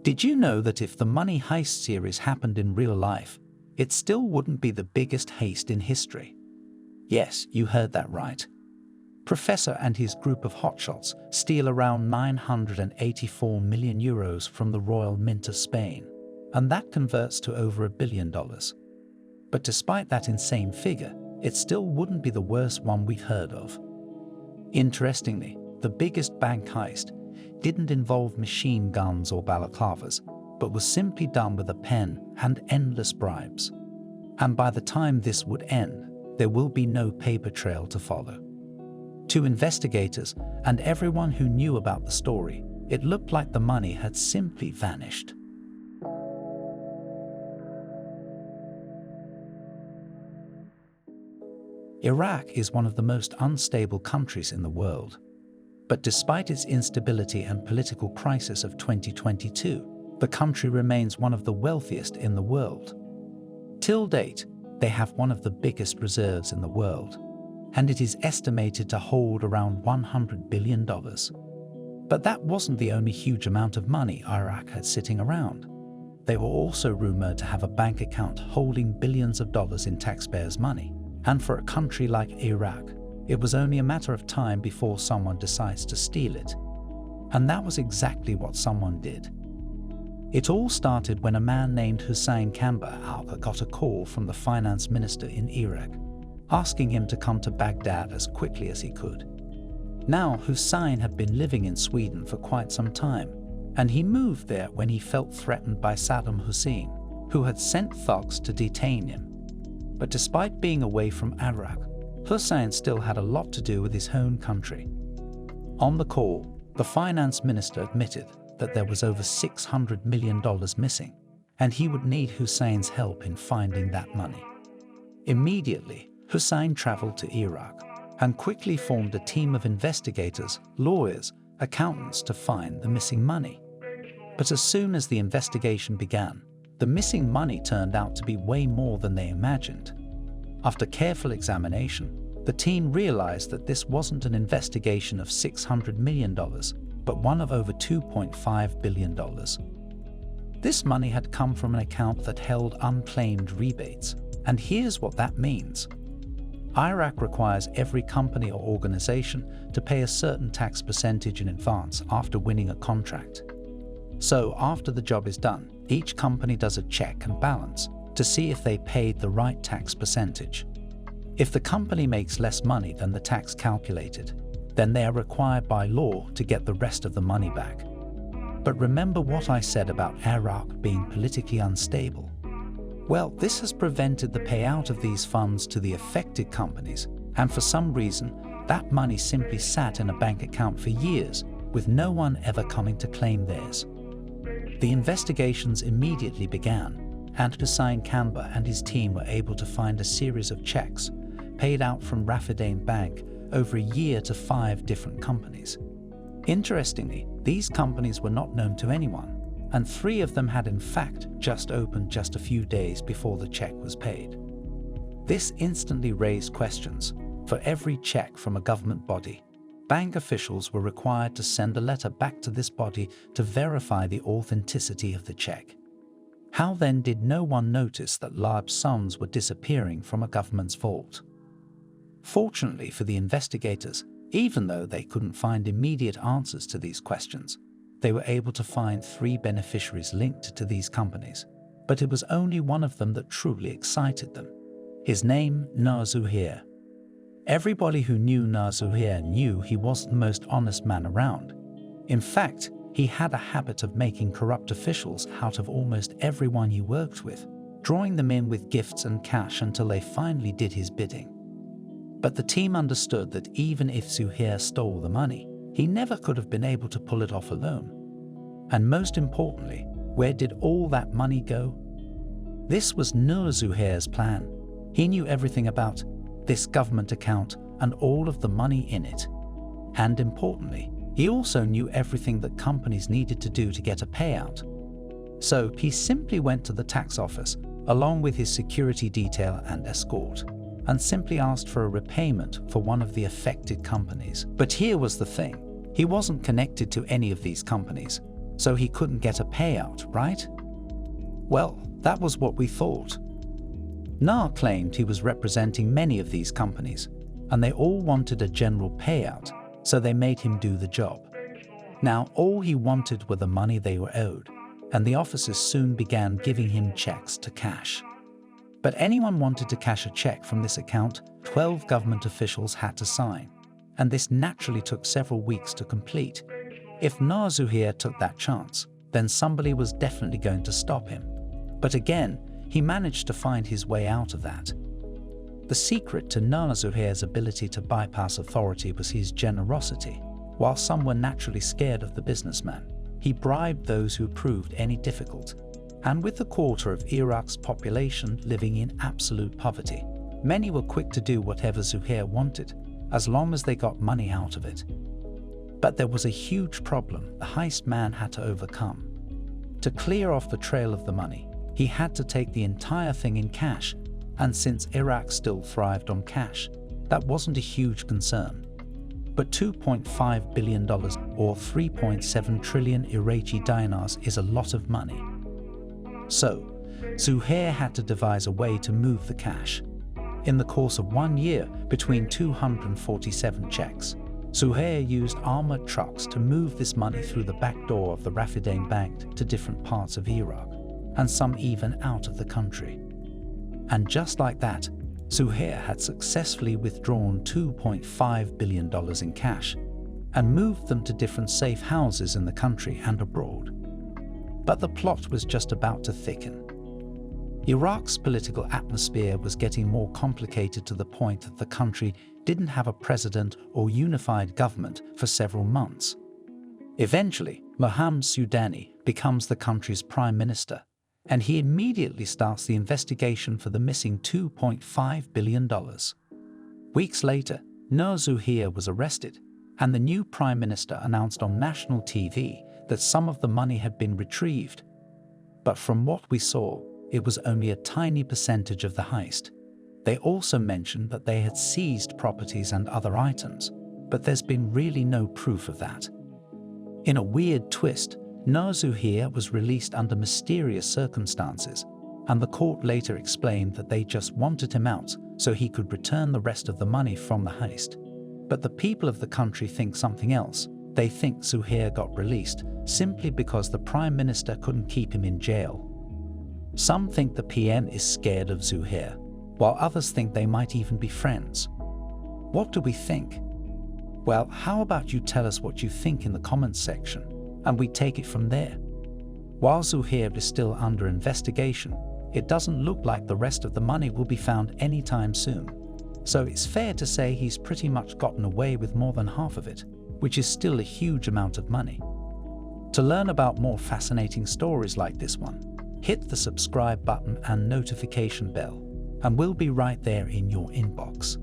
Did you know that if the Money Heist series happened in real life, it still wouldn't be the biggest heist in history? Yes, you heard that right. Professor and his group of hotshots steal around 984 million euros from the Royal Mint of Spain, and that converts to over $1 billion. But despite that insane figure, it still wouldn't be the worst one we've heard of. Interestingly, the biggest bank heist didn't involve machine guns or balaclavas, but was simply done with a pen and endless bribes. And by the time this would end, there will be no paper trail to follow. To investigators and everyone who knew about the story, it looked like the money had simply vanished. Iraq is one of the most unstable countries in the world. But despite its instability and political crisis of 2022, the country remains one of the wealthiest in the world. Till date, they have one of the biggest reserves in the world, and it is estimated to hold around $100 billion. But that wasn't the only huge amount of money Iraq had sitting around. They were also rumored to have a bank account holding billions of dollars in taxpayers' money. And for a country like Iraq, it was only a matter of time before someone decides to steal it. And that was exactly what someone did. It all started when a man named Hussein Kamba Alka got a call from the finance minister in Iraq, asking him to come to Baghdad as quickly as he could. Now, Hussein had been living in Sweden for quite some time, and he moved there when he felt threatened by Saddam Hussein, who had sent thugs to detain him. But despite being away from Iraq, Hussein still had a lot to do with his home country. On the call, the finance minister admitted that there was over $600 million missing, and he would need Hussein's help in finding that money. Immediately, Hussein traveled to Iraq and quickly formed a team of investigators, lawyers, accountants to find the missing money. But as soon as the investigation began, the missing money turned out to be way more than they imagined. After careful examination, the team realized that this wasn't an investigation of $600 million, but one of over $2.5 billion. This money had come from an account that held unclaimed rebates, and here's what that means. Iraq requires every company or organization to pay a certain tax percentage in advance after winning a contract. So after the job is done, each company does a check and balance to see if they paid the right tax percentage. If the company makes less money than the tax calculated, then they are required by law to get the rest of the money back. But remember what I said about Iraq being politically unstable? Well, this has prevented the payout of these funds to the affected companies, and for some reason, that money simply sat in a bank account for years, with no one ever coming to claim theirs. The investigations immediately began, and Hussein Kamba and his team were able to find a series of checks paid out from Raffidain Bank over a year to 5 different companies. Interestingly, these companies were not known to anyone, and 3 of them had in fact just opened just a few days before the check was paid. This instantly raised questions. For every check from a government body, bank officials were required to send a letter back to this body to verify the authenticity of the check. How then did no one notice that large sums were disappearing from a government's vault? Fortunately for the investigators, even though they couldn't find immediate answers to these questions, they were able to find 3 beneficiaries linked to these companies. But it was only one of them that truly excited them. His name, Nur Zuheir. Everybody who knew Nur Zuheir knew he was the most honest man around. In fact, he had a habit of making corrupt officials out of almost everyone he worked with, drawing them in with gifts and cash until they finally did his bidding. But the team understood that even if Zuheir stole the money, he never could have been able to pull it off alone. And most importantly, where did all that money go? This was Nur Zuheir's plan. He knew everything about this government account and all of the money in it. And importantly, he also knew everything that companies needed to do to get a payout. So he simply went to the tax office, along with his security detail and escort, and simply asked for a repayment for one of the affected companies. But here was the thing. He wasn't connected to any of these companies, so he couldn't get a payout, right? Well, that was what we thought. Nur claimed he was representing many of these companies, and they all wanted a general payout, so they made him do the job. Now, all he wanted were the money they were owed, and the officers soon began giving him checks to cash. But anyone wanted to cash a check from this account, 12 government officials had to sign, and this naturally took several weeks to complete. If Nur Zuheir took that chance, then somebody was definitely going to stop him. But again, he managed to find his way out of that. The secret to Nur Zuheir's ability to bypass authority was his generosity. While some were naturally scared of the businessman, he bribed those who proved any difficult. And with a quarter of Iraq's population living in absolute poverty, many were quick to do whatever Zuheir wanted, as long as they got money out of it. But there was a huge problem the heist man had to overcome. To clear off the trail of the money, he had to take the entire thing in cash, and since Iraq still thrived on cash, that wasn't a huge concern. But $2.5 billion or 3.7 trillion Iraqi dinars is a lot of money. So, Zuheir had to devise a way to move the cash. In the course of 1 year, between 247 checks, Zuheir used armored trucks to move this money through the back door of the Rafidain Bank to different parts of Iraq, and some even out of the country. And just like that, Zuheir had successfully withdrawn $2.5 billion in cash and moved them to different safe houses in the country and abroad. But the plot was just about to thicken. Iraq's political atmosphere was getting more complicated to the point that the country didn't have a president or unified government for several months. Eventually, Mohammed Sudani becomes the country's prime minister, and he immediately starts the investigation for the missing $2.5 billion. Weeks later, Nur Zuheir was arrested, and the new prime minister announced on national TV that some of the money had been retrieved. But from what we saw, it was only a tiny percentage of the heist. They also mentioned that they had seized properties and other items, but there's been really no proof of that. In a weird twist, Nur Zuheir was released under mysterious circumstances, and the court later explained that they just wanted him out so he could return the rest of the money from the heist. But the people of the country think something else. They think Zuheir got released simply because the Prime Minister couldn't keep him in jail. Some think the PM is scared of Zuheir, while others think they might even be friends. What do we think? Well, how about you tell us what you think in the comments section, and we take it from there. While Zuheir is still under investigation, it doesn't look like the rest of the money will be found anytime soon. So it's fair to say he's pretty much gotten away with more than half of it, which is still a huge amount of money. To learn about more fascinating stories like this one, hit the subscribe button and notification bell, and we'll be right there in your inbox.